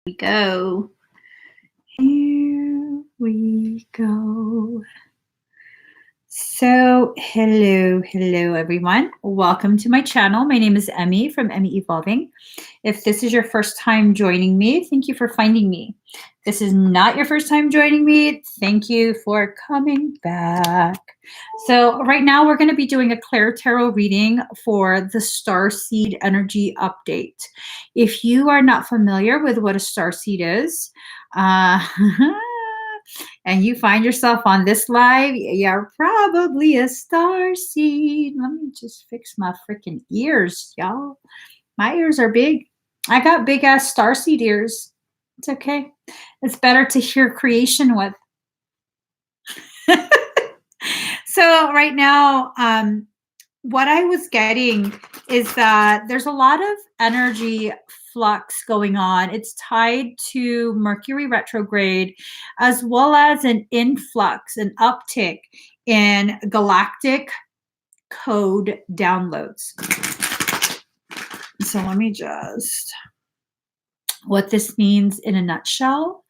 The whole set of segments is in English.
we go. Here we go. So, hello, everyone. Welcome to my channel. My name is Emmy from Emmy Evolving. If this is your first time joining me, thank you for finding me. If this is not your first time joining me, thank you for coming back. So right now we're going to be doing a ClairTarot reading for the Starseed energy update. If you are not familiar with what a Starseed is, and you find yourself on this live, you're probably a starseed. Let me just fix my freaking ears, y'all. My ears are big. I got big ass starseed ears. It's okay. It's better to hear creation with. So right now, what I was getting is that there's a lot of energy flux going on. It's tied to Mercury retrograde, as well as an influx, an uptick in galactic code downloads. So let me just, what this means in a nutshell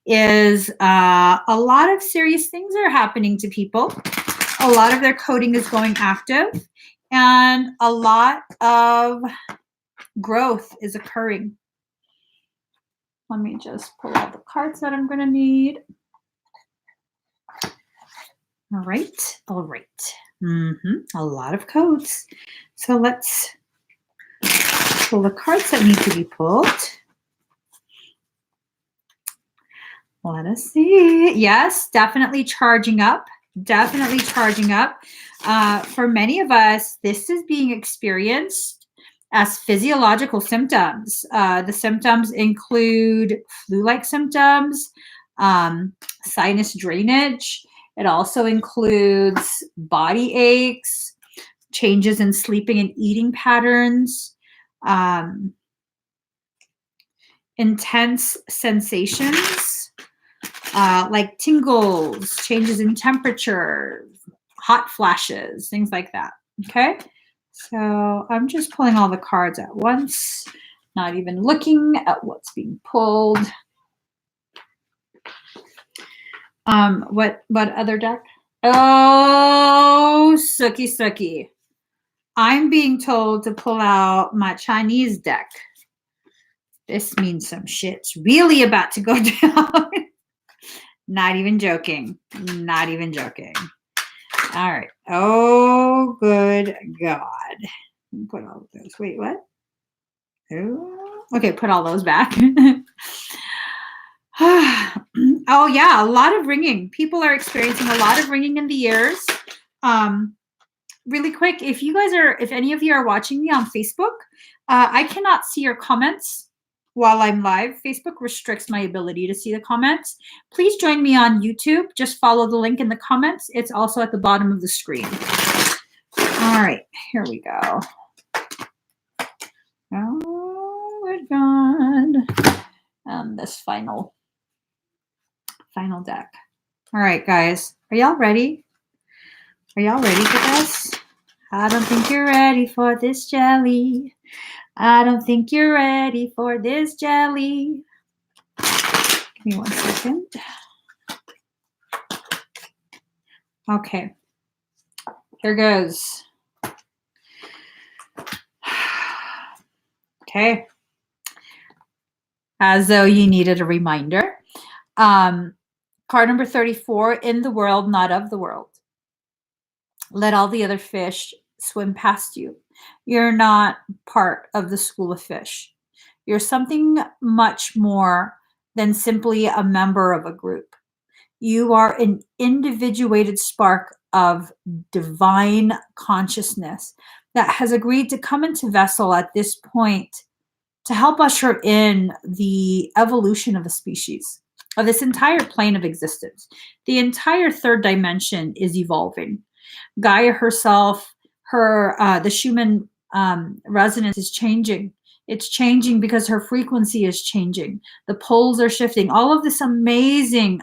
is a lot of serious things are happening to people. A lot of their coding is going active, and a lot of growth is occurring. Let me just pull out the cards that I'm going to need. All right. A lot of codes. So let's pull the cards that need to be pulled. Let us see. Yes, definitely charging up. Definitely charging up. For many of us, this is being experienced as physiological symptoms. The symptoms include flu-like symptoms, sinus drainage. It also includes body aches, changes in sleeping and eating patterns, intense sensations, like tingles, changes in temperature, hot flashes, things like that. Okay, so I'm just pulling all the cards at once, not even looking at what's being pulled. What other deck? Oh, sucky. I'm being told to pull out my Chinese deck. This means some shit's really about to go down. Not even joking. Not even joking. All right. Oh, good God. Put all those. Wait, what? Oh, okay, put all those back. Oh, yeah, a lot of ringing. People are experiencing a lot of ringing in the ears. Really quick, if any of you are watching me on Facebook, I cannot see your comments while I'm live. Facebook restricts my ability to see the comments. Please join me on YouTube. Just follow the link in the comments. It's also at the bottom of the screen. All right, here we go. Oh, my God. And this final deck. All right, guys, are y'all ready? Are y'all ready for this? I don't think you're ready for this jelly. I don't think you're ready for this jelly. Give me 1 second. Okay. Here goes. Okay. As though you needed a reminder. Card number 34, in the world, not of the world. Let all the other fish swim past you. You're not part of the school of fish. You're something much more than simply a member of a group. You are an individuated spark of divine consciousness that has agreed to come into vessel at this point to help usher in the evolution of a species, of this entire plane of existence. The entire third dimension is evolving. Gaia herself, the Schumann resonance is changing. It's changing because her frequency is changing. The poles are shifting. All of this amazing,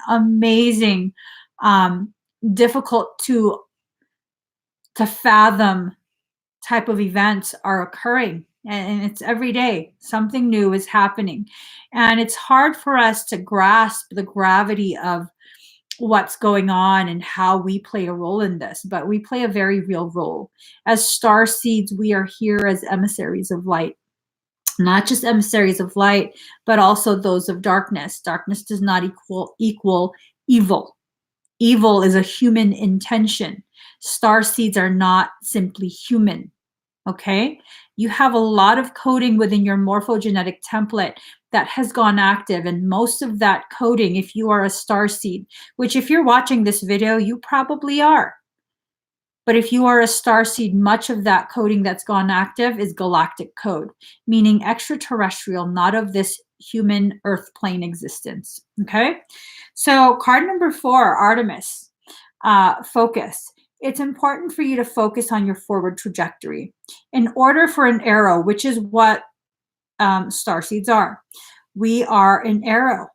difficult to fathom type of events are occurring And it's every day. Something new is happening. And it's hard for us to grasp the gravity of what's going on and how we play a role in this, but we play a very real role. As star seeds, we are here as emissaries of light. Not just emissaries of light, but also those of darkness. Darkness does not equal evil. Evil is a human intention. Star seeds are not simply human. Okay? You have a lot of coding within your morphogenetic template that has gone active, and most of that coding, if you are a star seed, which if you're watching this video, you probably are. But if you are a star seed, much of that coding that's gone active is galactic code, meaning extraterrestrial, not of this human earth plane existence. Okay? So card number 4, Artemis, focus. It's important for you to focus on your forward trajectory. In order for an arrow, which is what star seeds are, we are an arrow.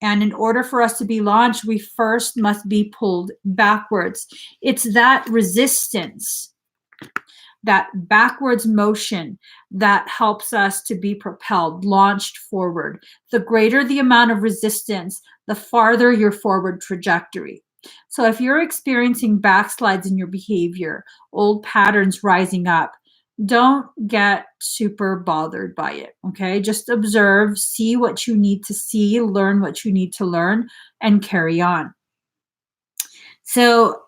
And in order for us to be launched, we first must be pulled backwards. It's that resistance, that backwards motion that helps us to be propelled, launched forward. The greater the amount of resistance, the farther your forward trajectory. So if you're experiencing backslides in your behavior, old patterns rising up, don't get super bothered by it, okay? Just observe, see what you need to see, learn what you need to learn, and carry on. So,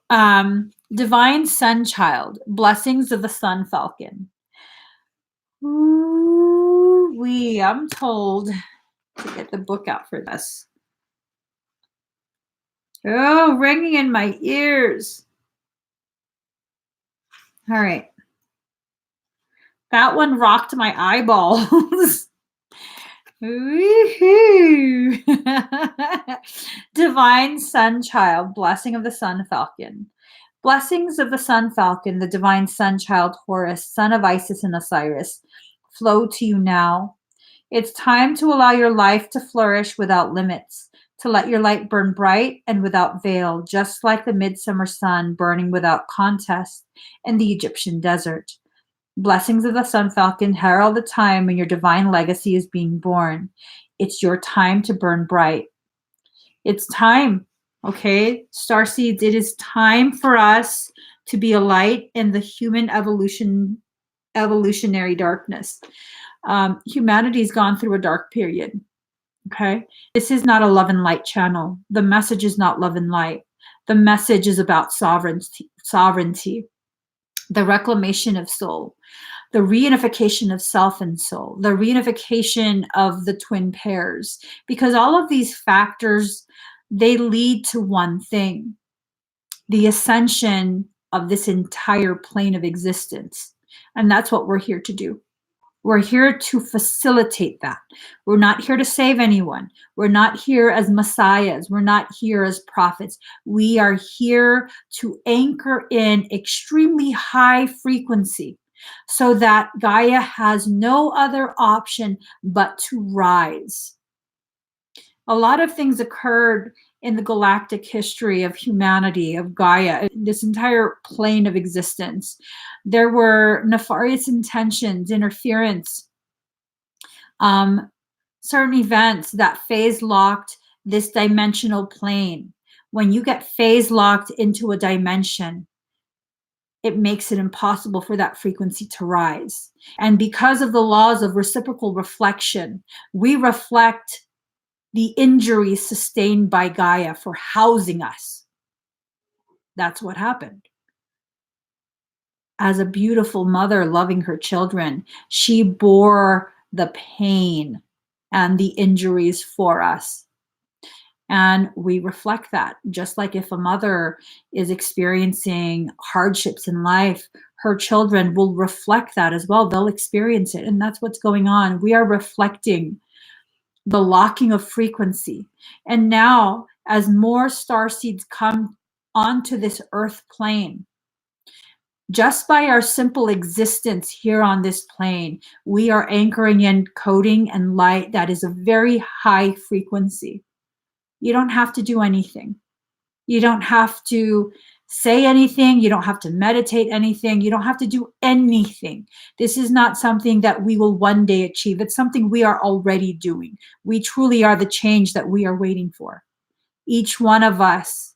Divine Sun Child, Blessings of the Sun Falcon. Ooh-wee, I'm told to get the book out for this. Oh, ringing in my ears. All right. That one rocked my eyeballs. Woohoo! Divine Sun Child, Blessing of the Sun Falcon. Blessings of the Sun Falcon, the Divine Sun Child Horus, son of Isis and Osiris, flow to you now. It's time to allow your life to flourish without limits, to let your light burn bright and without veil, just like the midsummer sun burning without contest in the Egyptian desert. Blessings of the Sun Falcon herald the time when your divine legacy is being born. It's your time to burn bright. It's time, okay? Starseeds, it is time for us to be a light in the human evolutionary darkness. Humanity's gone through a dark period, okay? This is not a love and light channel. The message is not love and light. The message is about sovereignty, the reclamation of soul, the reunification of self and soul, the reunification of the twin pairs, because all of these factors, they lead to one thing, the ascension of this entire plane of existence. And that's what we're here to do. We're here to facilitate that. We're not here to save anyone. We're not here as messiahs. We're not here as prophets. We are here to anchor in extremely high frequency so that Gaia has no other option but to rise. A lot of things occurred in the galactic history of humanity, of Gaia, this entire plane of existence. There were nefarious intentions, interference, certain events that phase locked this dimensional plane. When you get phase locked into a dimension, it makes it impossible for that frequency to rise. And because of the laws of reciprocal reflection, we reflect the injuries sustained by Gaia for housing us. That's what happened. As a beautiful mother loving her children, she bore the pain and the injuries for us. And we reflect that. Just like if a mother is experiencing hardships in life, her children will reflect that as well. They'll experience it. And that's what's going on. We are reflecting the locking of frequency. And now, as more star seeds come onto this earth plane, just by our simple existence here on this plane, we are anchoring in coding and light that is a very high frequency. You don't have to do anything. You don't have to say anything. You don't have to meditate anything. You don't have to do anything. This is not something that we will one day achieve. It's something we are already doing. We truly are the change that we are waiting for. Each one of us,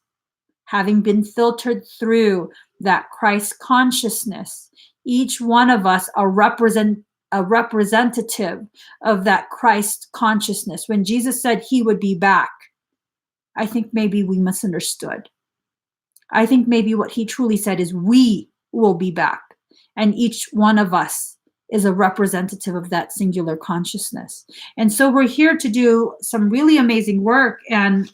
having been filtered through that Christ consciousness, each one of us a representative of that Christ consciousness. When Jesus said he would be back, I think maybe we misunderstood. I think maybe what he truly said is we will be back. And each one of us is a representative of that singular consciousness. And so we're here to do some really amazing work. And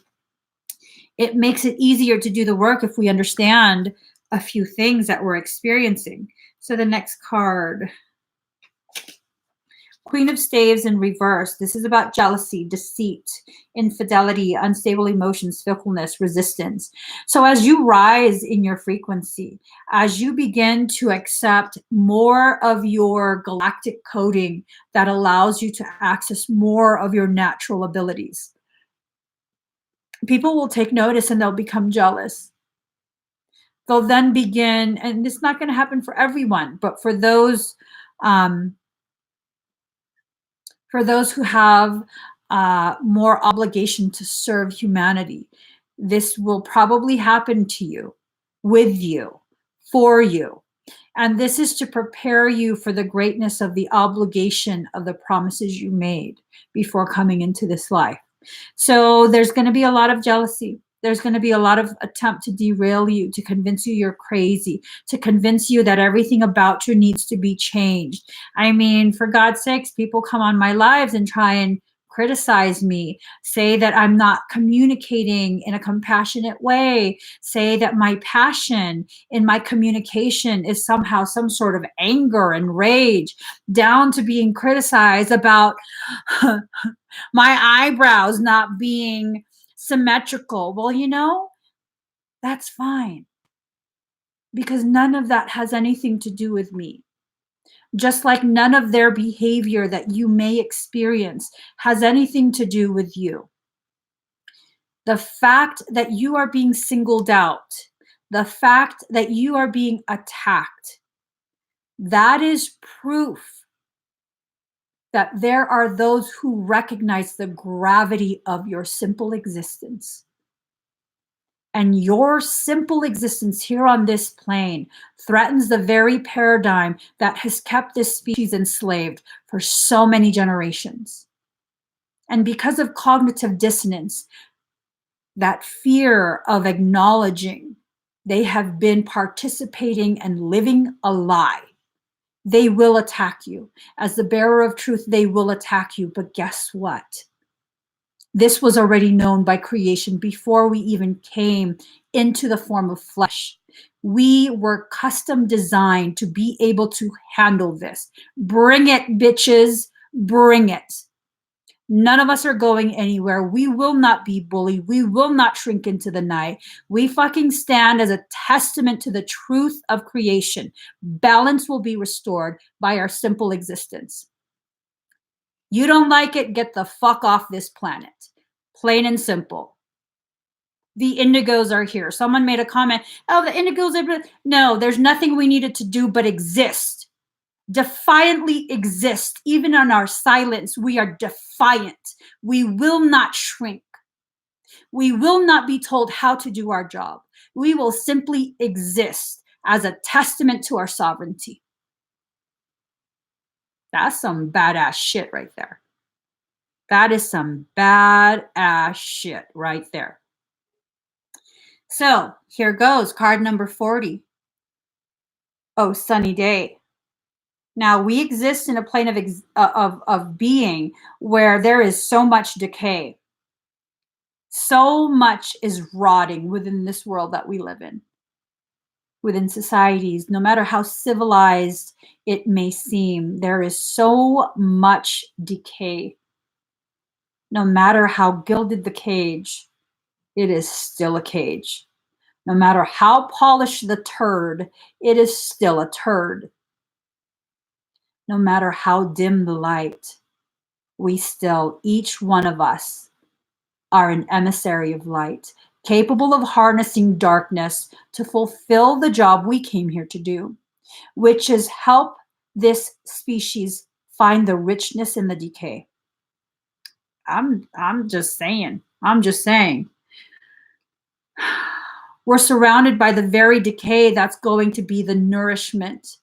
it makes it easier to do the work if we understand a few things that we're experiencing. So the next card, Queen of Staves in reverse. This is about jealousy, deceit, infidelity, unstable emotions, fickleness, resistance. So as you rise in your frequency, as you begin to accept more of your galactic coding that allows you to access more of your natural abilities, people will take notice and they'll become jealous. They'll then begin, and it's not going to happen for everyone, but for those who have more obligation to serve humanity, this will probably happen to you, with you, for you. And this is to prepare you for the greatness of the obligation of the promises you made before coming into this life. So there's going to be a lot of jealousy. There's going to be a lot of attempt to derail you, to convince you you're crazy, to convince you that everything about you needs to be changed. I mean, for God's sakes, people come on my lives and try and criticize me, say that I'm not communicating in a compassionate way, say that my passion in my communication is somehow some sort of anger and rage, down to being criticized about my eyebrows not being symmetrical. Well, you know, that's fine, because none of that has anything to do with me. Just like none of their behavior that you may experience has anything to do with you. The fact that you are being singled out, the fact that you are being attacked, that is proof that there are those who recognize the gravity of your simple existence. And your simple existence here on this plane threatens the very paradigm that has kept this species enslaved for so many generations. And because of cognitive dissonance, that fear of acknowledging they have been participating and living a lie, they will attack you. As the bearer of truth, they will attack you. But guess what? This was already known by creation before we even came into the form of flesh. We were custom designed to be able to handle this. Bring it, bitches. Bring it. None of us are going anywhere. We will not be bullied. We will not shrink into the night. We fucking stand as a testament to the truth of creation. Balance will be restored by our simple existence. You don't like it, get the fuck off this planet. Plain and simple. The indigos are here. Someone made a comment, oh, the indigos are... No, there's nothing we needed to do but exist. Defiantly exist. Even in our silence, we are defiant. We will not shrink. We will not be told how to do our job. We will simply exist as a testament to our sovereignty. That's some badass shit right there. That is some badass shit right there. So here goes, card number 40. Oh, sunny day. Now we exist in a plane of being where there is so much decay. So much is rotting within this world that we live in. Within societies, no matter how civilized it may seem, there is so much decay. No matter how gilded the cage, it is still a cage. No matter how polished the turd, it is still a turd. No matter how dim the light, we still, each one of us, are an emissary of light, capable of harnessing darkness to fulfill the job we came here to do, which is help this species find the richness in the decay. I'm just saying. I'm just saying. We're surrounded by the very decay that's going to be the nourishment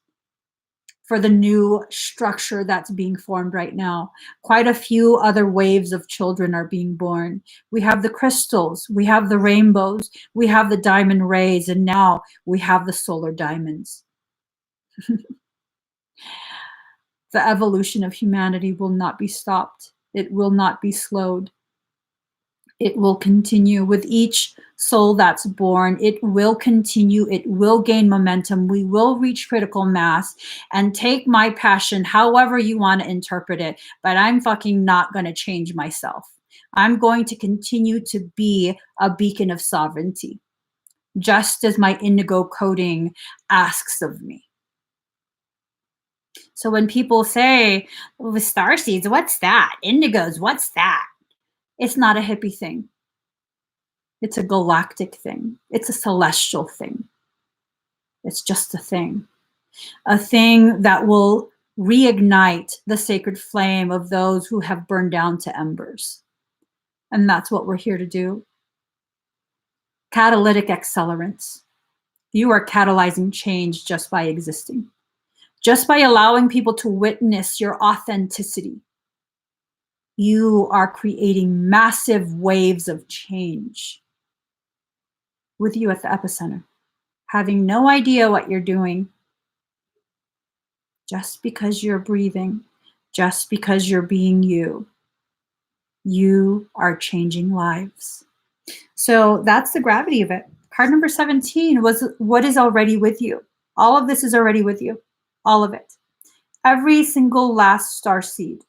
for the new structure that's being formed right now. Quite a few other waves of children are being born. We have the crystals, we have the rainbows, we have the diamond rays, and now we have the solar diamonds. The evolution of humanity will not be stopped. It will not be slowed. It will continue with each soul that's born. It will continue. It will gain momentum. We will reach critical mass and take my passion however you want to interpret it. But I'm fucking not going to change myself. I'm going to continue to be a beacon of sovereignty, just as my indigo coding asks of me. So when people say, well, starseeds, what's that? Indigos, what's that? It's not a hippie thing. It's a galactic thing. It's a celestial thing. It's just a thing that will reignite the sacred flame of those who have burned down to embers. And that's what we're here to do. Catalytic accelerants. You are catalyzing change just by existing, just by allowing people to witness your authenticity. You are creating massive waves of change with you at the epicenter, having no idea what you're doing. Just because you're breathing, just because you're being you, you are changing lives. So that's the gravity of it. Card number 17 was what is already with you. All of this is already with you. All of it. Every single last starseed.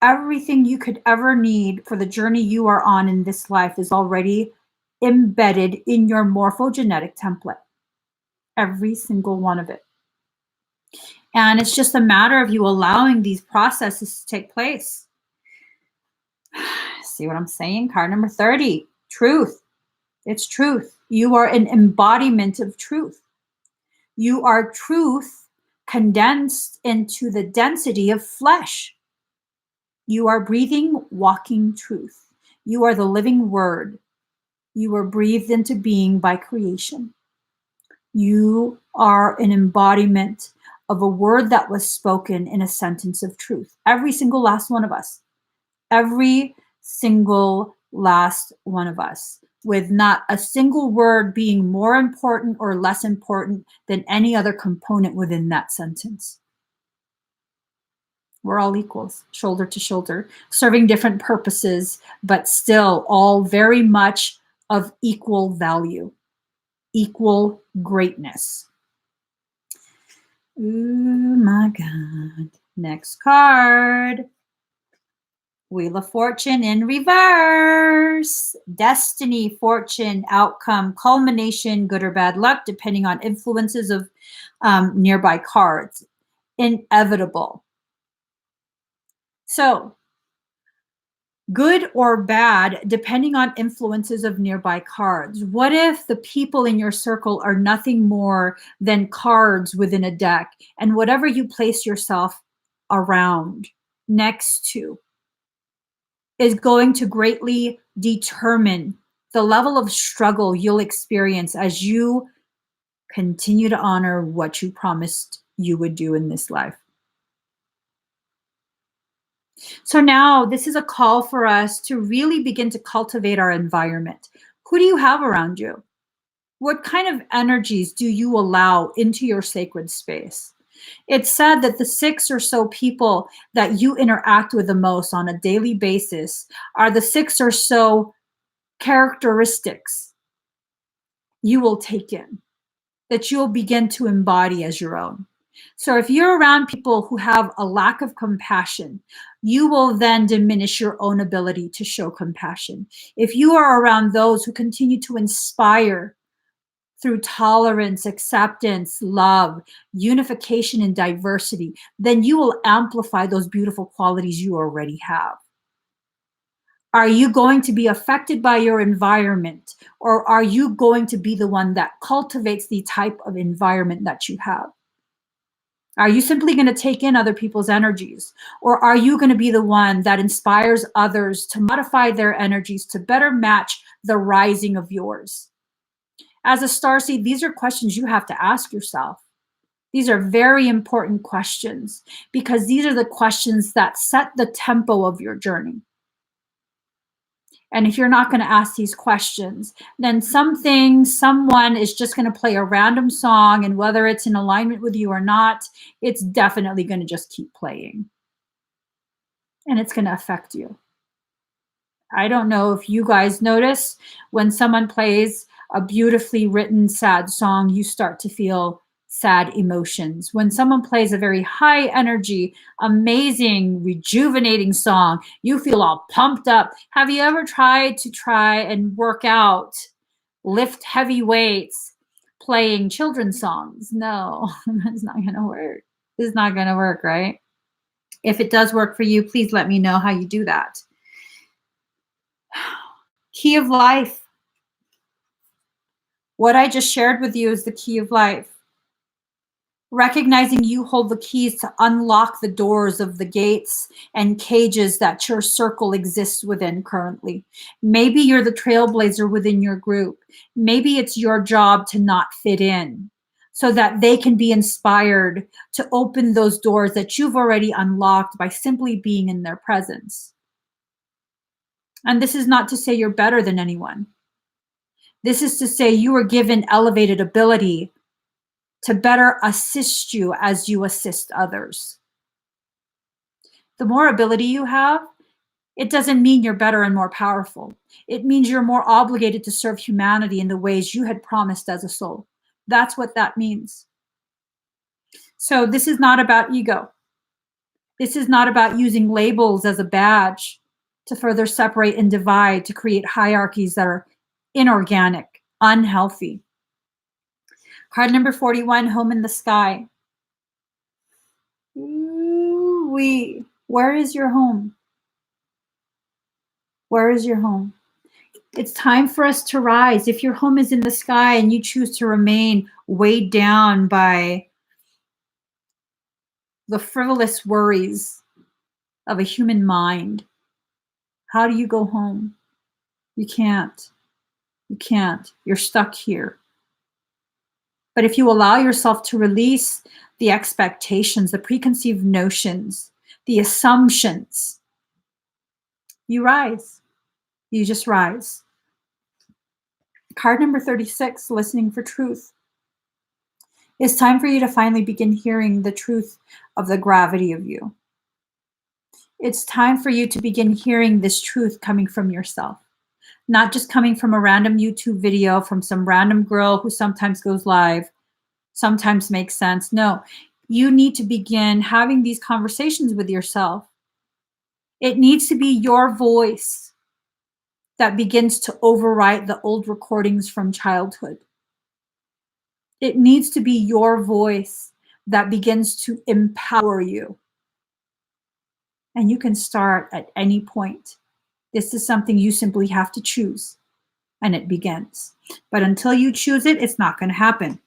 Everything you could ever need for the journey you are on in this life is already embedded in your morphogenetic template. Every single one of it. And it's just a matter of you allowing these processes to take place. See what I'm saying? Card number 30, truth. It's truth. You are an embodiment of truth. You are truth condensed into the density of flesh. You are breathing, walking truth. You are the living word. You were breathed into being by creation. You are an embodiment of a word that was spoken in a sentence of truth. Every single last one of us. Every single last one of us. With not a single word being more important or less important than any other component within that sentence. We're all equals, shoulder to shoulder, serving different purposes, but still all very much of equal value, equal greatness. Oh my God. Next card. Wheel of Fortune in reverse. Destiny, fortune, outcome, culmination, good or bad luck, depending on influences of nearby cards. Inevitable. So, good or bad, depending on influences of nearby cards. What if the people in your circle are nothing more than cards within a deck, and whatever you place yourself around, next to, is going to greatly determine the level of struggle you'll experience as you continue to honor what you promised you would do in this life. So now this is a call for us to really begin to cultivate our environment. Who do you have around you? What kind of energies do you allow into your sacred space? It's said that the 6 or so people that you interact with the most on a daily basis are the 6 or so characteristics you will take in, that you'll begin to embody as your own. So if you're around people who have a lack of compassion, you will then diminish your own ability to show compassion. If you are around those who continue to inspire through tolerance, acceptance, love, unification, and diversity, then you will amplify those beautiful qualities you already have. Are you going to be affected by your environment, or are you going to be the one that cultivates the type of environment that you have? Are you simply going to take in other people's energies, or are you going to be the one that inspires others to modify their energies to better match the rising of yours? As a starseed, these are questions you have to ask yourself. These are very important questions because these are the questions that set the tempo of your journey. And if you're not going to ask these questions, then someone is just going to play a random song, and whether it's in alignment with you or not, it's definitely going to just keep playing. And it's going to affect you. I don't know if you guys notice when someone plays a beautifully written sad song, you start to feel sad emotions. When someone plays a very high energy, amazing, rejuvenating song, you feel all pumped up. Have you ever tried and work out, lift heavy weights, playing children's songs? No, it's not going to work. It's not going to work, right? If it does work for you, please let me know how you do that. Key of life. What I just shared with you is the key of life. Recognizing you hold the keys to unlock the doors of the gates and cages that your circle exists within currently. Maybe you're the trailblazer within your group. Maybe it's your job to not fit in so that they can be inspired to open those doors that you've already unlocked by simply being in their presence. And this is not to say you're better than anyone. This is to say you were given elevated ability to better assist you as you assist others. The more ability you have, it doesn't mean you're better and more powerful. It means you're more obligated to serve humanity in the ways you had promised as a soul. That's what that means. So this is not about ego. This is not about using labels as a badge to further separate and divide, to create hierarchies that are inorganic, unhealthy. Card number 41, home in the sky. Ooh-wee. Where is your home? Where is your home? It's time for us to rise. If your home is in the sky and you choose to remain weighed down by the frivolous worries of a human mind, how do you go home? You can't. You can't. You're stuck here. But if you allow yourself to release the expectations, the preconceived notions, the assumptions, you rise. You just rise. Card number 36, listening for truth. It's time for you to finally begin hearing the truth of the gravity of you. It's time for you to begin hearing this truth coming from yourself, not just coming from a random YouTube video from some random girl who sometimes goes live, sometimes makes sense. No, you need to begin having these conversations with yourself. It needs to be your voice that begins to overwrite the old recordings from childhood. It needs to be your voice that begins to empower you. And you can start at any point. This is something you simply have to choose, and it begins. But until you choose it, it's not going to happen.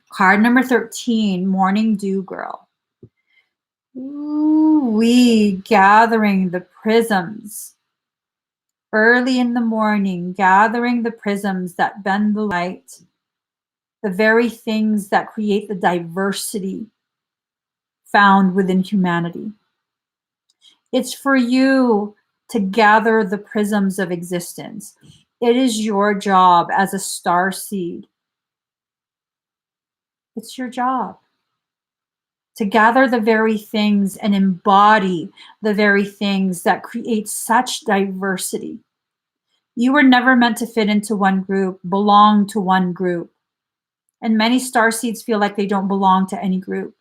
Card number 13, Morning Dew Girl. Ooh-wee, gathering the prisms. Early in the morning, gathering the prisms that bend the light, the very things that create the diversity found within humanity. It's for you to gather the prisms of existence. It is your job as a starseed. It's your job to gather the very things and embody the very things that create such diversity. You were never meant to fit into one group, belong to one group. And many starseeds feel like they don't belong to any group.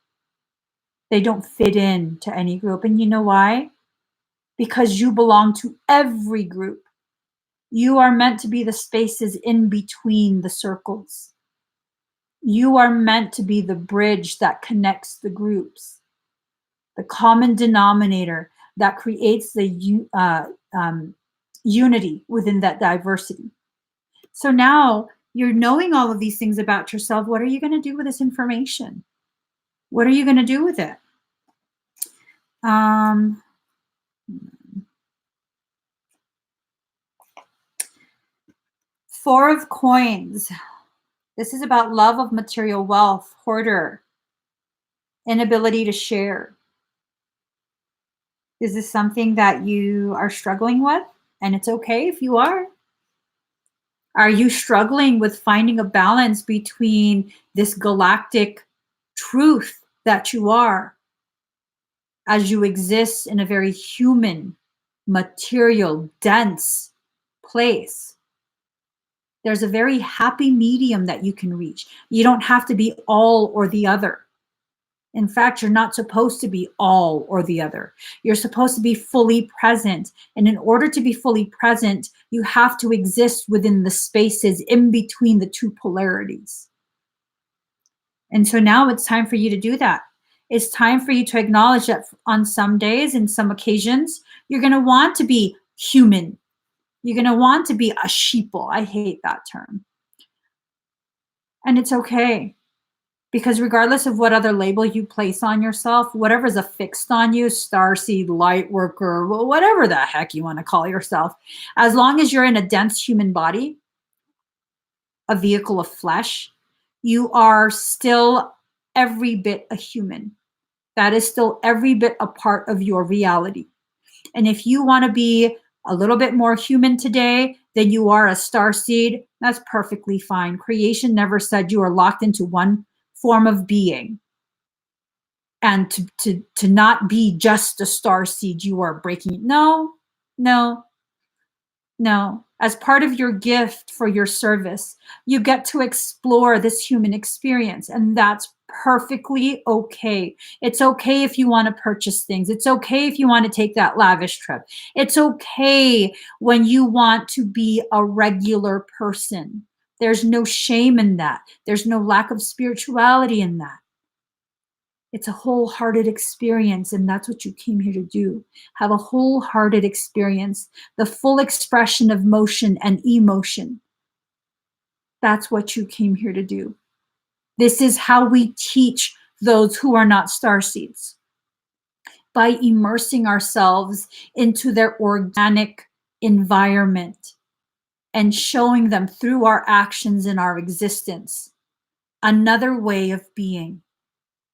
They don't fit in to any group. And you know why? Because you belong to every group. You are meant to be the spaces in between the circles. You are meant to be the bridge that connects the groups, the common denominator that creates the unity within that diversity. So now you're knowing all of these things about yourself. What are you going to do with this information? What are you going to do with it? Four of Coins. This is about love of material wealth, hoarder, inability to share. Is this something that you are struggling with? And it's okay if you are. Are you struggling with finding a balance between this galactic truth that you are as you exist in a very human, material, dense place? There's a very happy medium that you can reach. You don't have to be all or the other. In fact, you're not supposed to be all or the other. You're supposed to be fully present. And in order to be fully present, you have to exist within the spaces in between the two polarities. And so now it's time for you to do that. It's time for you to acknowledge that on some days and some occasions, you're going to want to be human. You're going to want to be a sheeple. I hate that term. And it's okay. Because regardless of what other label you place on yourself, whatever's affixed on you, starseed, light worker, whatever the heck you want to call yourself, as long as you're in a dense human body, a vehicle of flesh, you are still every bit a human. That is still every bit a part of your reality. And if you want to be a little bit more human today than you are a starseed, that's perfectly fine. Creation never said you are locked into one form of being. And to not be just a starseed, you are breaking it. No, no, no. As part of your gift for your service, you get to explore this human experience, and that's perfectly okay. It's okay if you want to purchase things. It's okay if you want to take that lavish trip. It's okay when you want to be a regular person. There's no shame in that. There's no lack of spirituality in that. It's a wholehearted experience, and that's what you came here to do. Have a wholehearted experience, the full expression of motion and emotion. That's what you came here to do. This is how we teach those who are not starseeds, by immersing ourselves into their organic environment and showing them through our actions and our existence another way of being.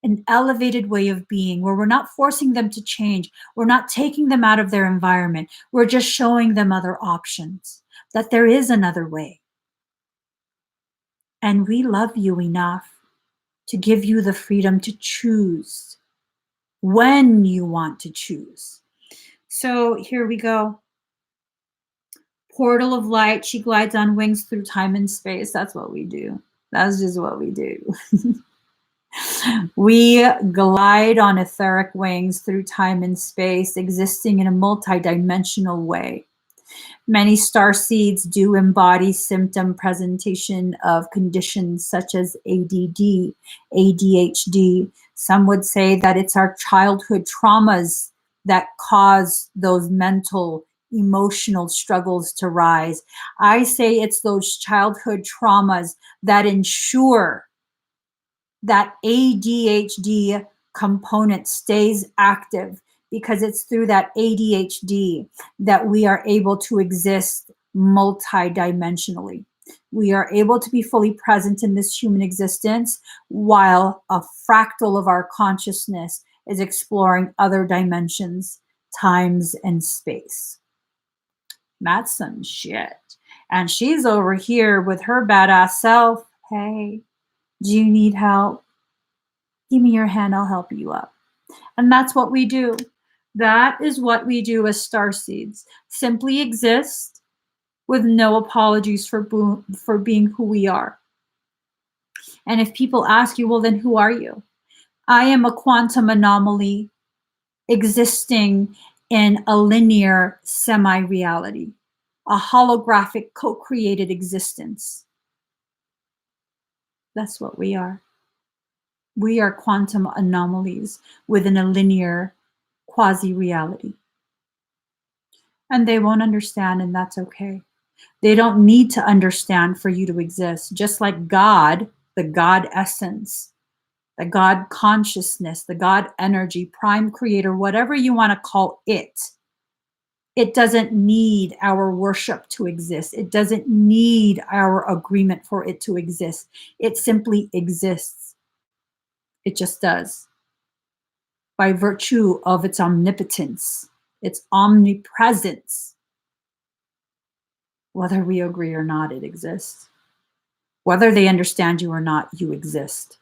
An elevated way of being where we're not forcing them to change. We're not taking them out of their environment. We're just showing them other options, that there is another way. And we love you enough to give you the freedom to choose when you want to choose. So here we go. Portal of light. She glides on wings through time and space. That's what we do. That's just what we do. We glide on etheric wings through time and space, existing in a multidimensional way. Many starseeds do embody symptom presentation of conditions such as ADD, ADHD. Some would say that it's our childhood traumas that cause those mental, emotional struggles to rise. I say it's those childhood traumas that ensure that ADHD component stays active, because it's through that ADHD that we are able to exist multidimensionally. We are able to be fully present in this human existence while a fractal of our consciousness is exploring other dimensions, times, and space. That's some shit. And she's over here with her badass self. Hey, do you need help? Give me your hand, I'll help you up. And that's what we do. That is what we do as starseeds. Simply exist with no apologies for being who we are. And if people ask you, well, then who are you? I am a quantum anomaly existing in a linear semi-reality, a holographic co-created existence. That's what we are. We are quantum anomalies within a linear quasi-reality. And they won't understand, and that's okay. They don't need to understand for you to exist. Just like God, the God essence, the God consciousness, the God energy, prime creator, whatever you want to call it, it doesn't need our worship to exist. It doesn't need our agreement for it to exist. It simply exists. It just does. By virtue of its omnipotence, its omnipresence. Whether we agree or not, it exists. Whether they understand you or not, you exist.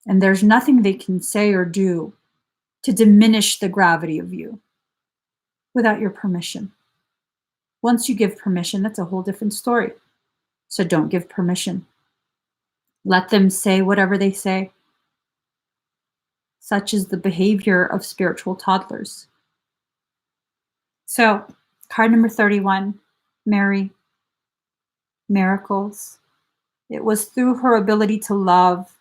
And there's nothing they can say or do to diminish the gravity of you without your permission. Once you give permission, that's a whole different story. So don't give permission. Let them say whatever they say. Such is the behavior of spiritual toddlers. So, card number 31, Mary, miracles. It was through her ability to love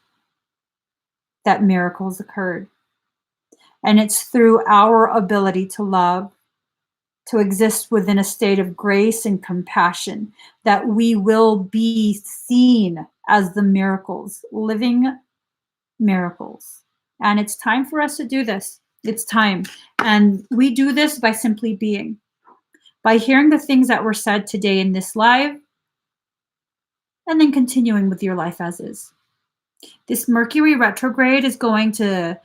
that miracles occurred. And it's through our ability to love, to exist within a state of grace and compassion, that we will be seen as the miracles, living miracles. And it's time for us to do this. It's time. And we do this by simply being, by hearing the things that were said today in this live, and then continuing with your life as is. This Mercury retrograde is going to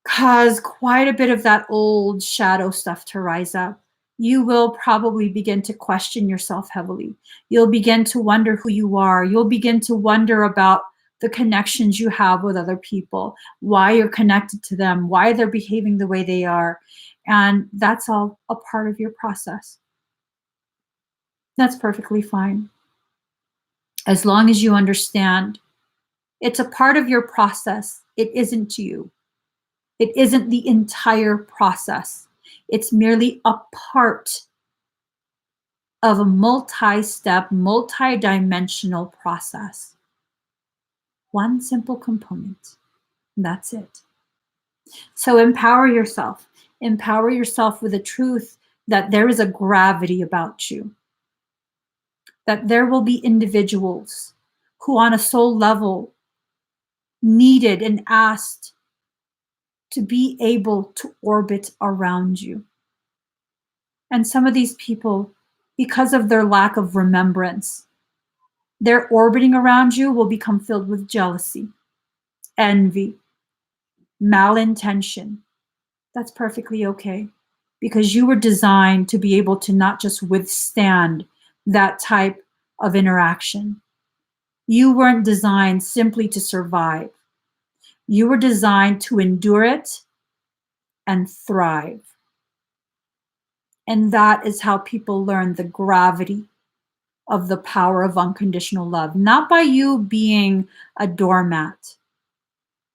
cause quite a bit of that old shadow stuff to rise up. You will probably begin to question yourself heavily. You'll begin to wonder who you are. You'll begin to wonder about the connections you have with other people, why you're connected to them, why they're behaving the way they are. And that's all a part of your process. That's perfectly fine. As long as you understand it's a part of your process, it isn't you. It isn't the entire process. It's merely a part of a multi-step, multi-dimensional process. One simple component. That's it. So empower yourself. Empower yourself with the truth that there is a gravity about you. That there will be individuals who on a soul level needed and asked to be able to orbit around you. And some of these people, because of their lack of remembrance, their orbiting around you will become filled with jealousy, envy, malintention. That's perfectly okay, because you were designed to be able to not just withstand that type of interaction. You weren't designed simply to survive. You were designed to endure it and thrive. And that is how people learn the gravity of the power of unconditional love, not by you being a doormat,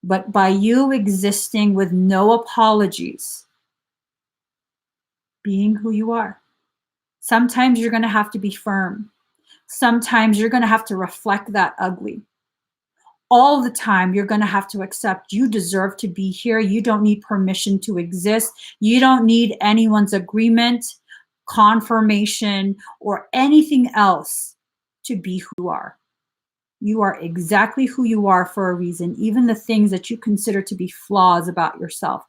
but by you existing with no apologies, being who you are. Sometimes you're going to have to be firm. Sometimes you're going to have to reflect that ugly. All the time, you're going to have to accept you deserve to be here. You don't need permission to exist. You don't need anyone's agreement, confirmation, or anything else to be who you are. You are exactly who you are for a reason. Even the things that you consider to be flaws about yourself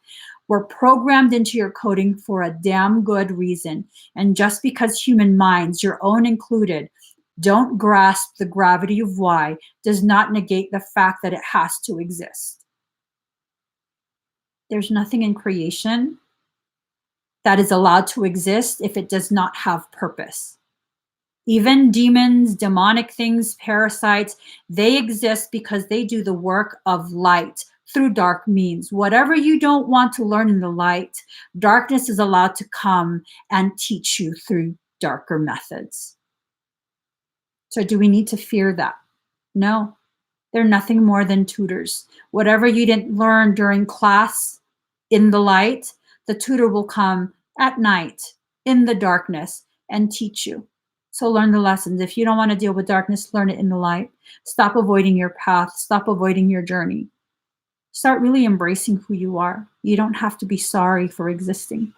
were programmed into your coding for a damn good reason. And just because human minds, your own included, don't grasp the gravity of why does not negate the fact that it has to exist. There's nothing in creation that is allowed to exist if it does not have purpose. Even demons, demonic things, parasites, they exist because they do the work of light through dark means. Whatever you don't want to learn in the light, darkness is allowed to come and teach you through darker methods. So do we need to fear that? No, they're nothing more than tutors. Whatever you didn't learn during class in the light, the tutor will come at night in the darkness and teach you. So learn the lessons. If you don't want to deal with darkness, learn it in the light. Stop avoiding your path. Stop avoiding your journey. Start really embracing who you are. You don't have to be sorry for existing.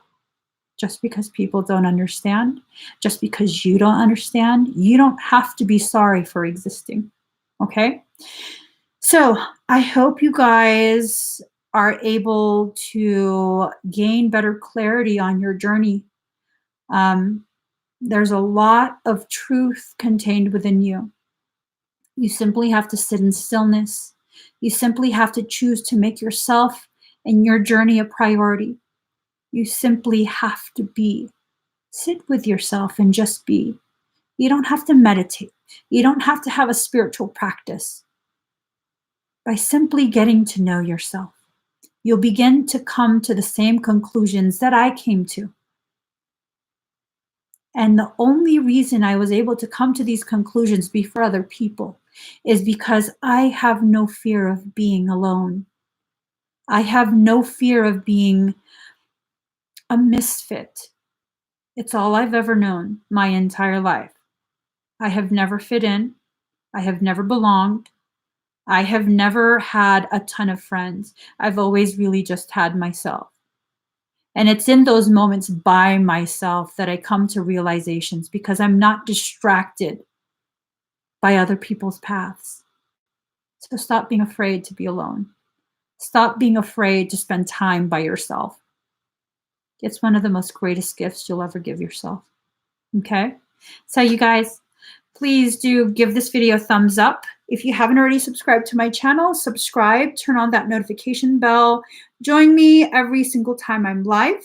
Just because people don't understand, just because you don't understand, you don't have to be sorry for existing. Okay? So I hope you guys are able to gain better clarity on your journey. There's a lot of truth contained within you. You simply have to sit in stillness. You simply have to choose to make yourself and your journey a priority. You simply have to be. Sit with yourself and just be. You don't have to meditate. You don't have to have a spiritual practice. By simply getting to know yourself, you'll begin to come to the same conclusions that I came to. And the only reason I was able to come to these conclusions before other people is because I have no fear of being alone. I have no fear of being a misfit. It's all I've ever known my entire life. I have never fit in. I have never belonged. I have never had a ton of friends. I've always really just had myself. And it's in those moments by myself that I come to realizations because I'm not distracted by other people's paths. So stop being afraid to be alone. Stop being afraid to spend time by yourself. It's one of the most greatest gifts you'll ever give yourself. Okay? So you guys, please do give this video a thumbs up. If you haven't already subscribed to my channel, subscribe, turn on that notification bell. Join me every single time I'm live.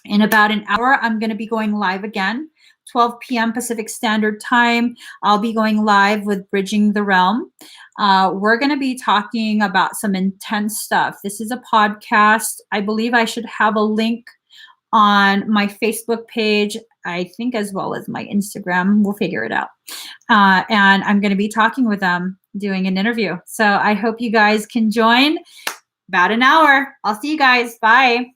In about an hour, I'm going to be going live again, 12 p.m. Pacific Standard Time. I'll be going live with Bridging the Realm. We're going to be talking about some intense stuff. This is a podcast. I believe I should have a link on my Facebook page, I think, as well as my Instagram. We'll figure it out. And I'm going to be talking with them, doing an interview. So I hope you guys can join. About an hour. I'll see you guys. Bye.